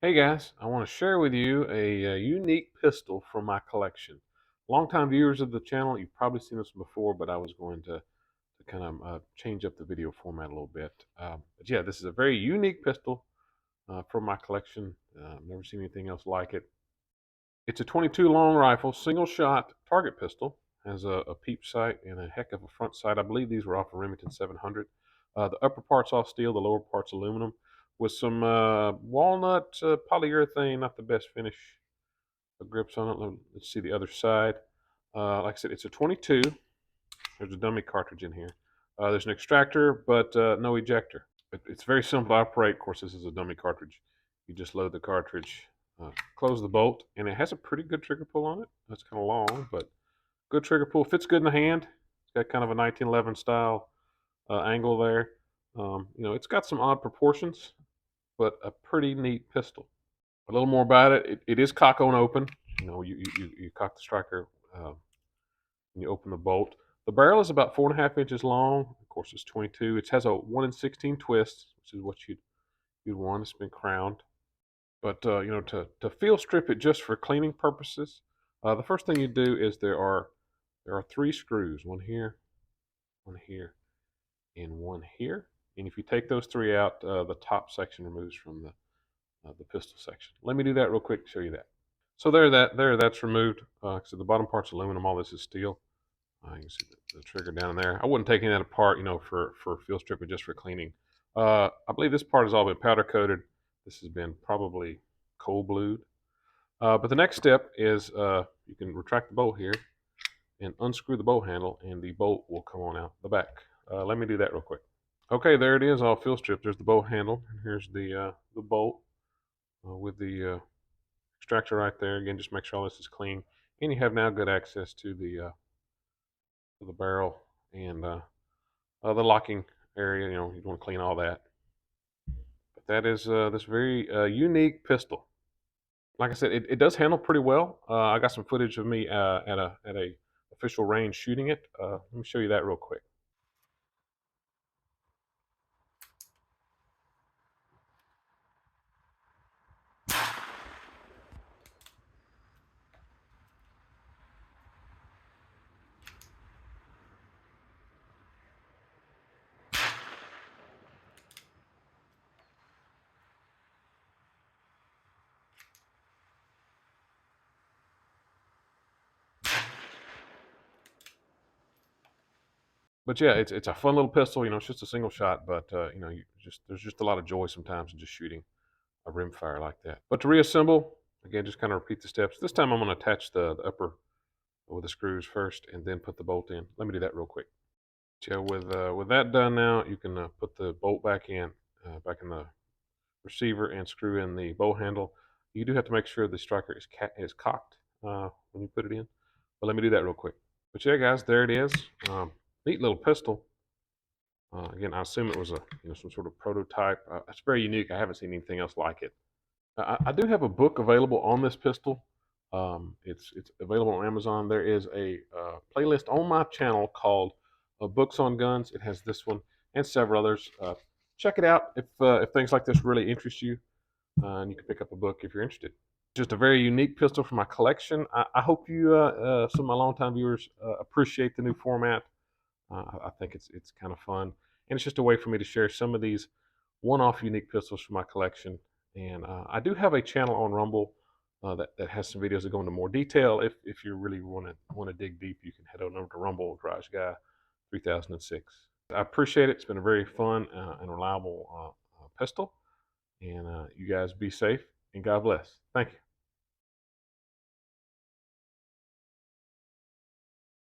Hey guys, I want to share with you a unique pistol from my collection. Longtime viewers of the channel, you've probably seen this before, but I was going to kind of change up the video format a little bit. But yeah, this is a very unique pistol from my collection. I've never seen anything else like it. It's a 22 long rifle, single shot target pistol. Has a peep sight and a heck of a front sight. I believe these were off a Remington 700. The upper part's all steel, the lower part's aluminum, with some walnut polyurethane. Not the best finish grips on it. Let's see the other side. Like I said, it's a 22. There's a dummy cartridge in here. There's an extractor, but no ejector. It's very simple to operate. Of course, this is a dummy cartridge. You just load the cartridge, close the bolt, and it has a pretty good trigger pull on it. It's kind of long, but good trigger pull. Fits good in the hand. It's got kind of a 1911 style angle there. It's got some odd proportions, but a pretty neat pistol. A little more about it. It is cock on open. You cock the striker and you open the bolt. The barrel is about 4.5 inches long. Of course, it's 22. It has a 1 in 16 twist, which is what you'd want. It's been crowned. But to field strip it just for cleaning purposes, the first thing you do is there are three screws, one here, and one here. And if you take those three out, the top section removes from the pistol section. Let me do that real quick to show you that. So that's removed. So the bottom part's aluminum. All this is steel. You can see the trigger down there. I wouldn't take any of that apart, for field stripping, just for cleaning. I believe this part has all been powder coated. This has been probably cold blued. But the next step is you can retract the bolt here and unscrew the bolt handle, and the bolt will come on out the back. Let me do that real quick. Okay, there it is, all field stripped. There's the bolt handle, and here's the bolt with the extractor right there. Again, just make sure all this is clean, and you have now good access to the barrel and the locking area. You want to clean all that. But that is this very unique pistol. Like I said, it does handle pretty well. I got some footage of me at a official range shooting it. Let me show you that real quick. But yeah, it's a fun little pistol. It's just a single shot, but there's just a lot of joy sometimes in just shooting a rimfire like that. But to reassemble, again, just kind of repeat the steps. This time I'm going to attach the upper with the screws first, and then put the bolt in. Let me do that real quick. So with that done now, you can put the bolt back in the receiver, and screw in the bow handle. You do have to make sure the striker is cocked when you put it in. But let me do that real quick. But yeah, guys, there it is. Neat little pistol. Again, I assume it was some sort of prototype. It's very unique. I haven't seen anything else like it. I do have a book available on this pistol. It's available on Amazon. There is a playlist on my channel called Books on Guns. It has this one and several others. Check it out if things like this really interest you, and you can pick up a book if you're interested. Just a very unique pistol from my collection. I hope you, some of my longtime viewers, appreciate the new format. I think it's kind of fun, and it's just a way for me to share some of these one-off unique pistols from my collection. And I do have a channel on Rumble that has some videos that go into more detail. If you really want to dig deep, you can head on over to Rumble Garage Guy 3006. I appreciate it. It's been a very fun and reliable pistol. And you guys be safe, and God bless. Thank you.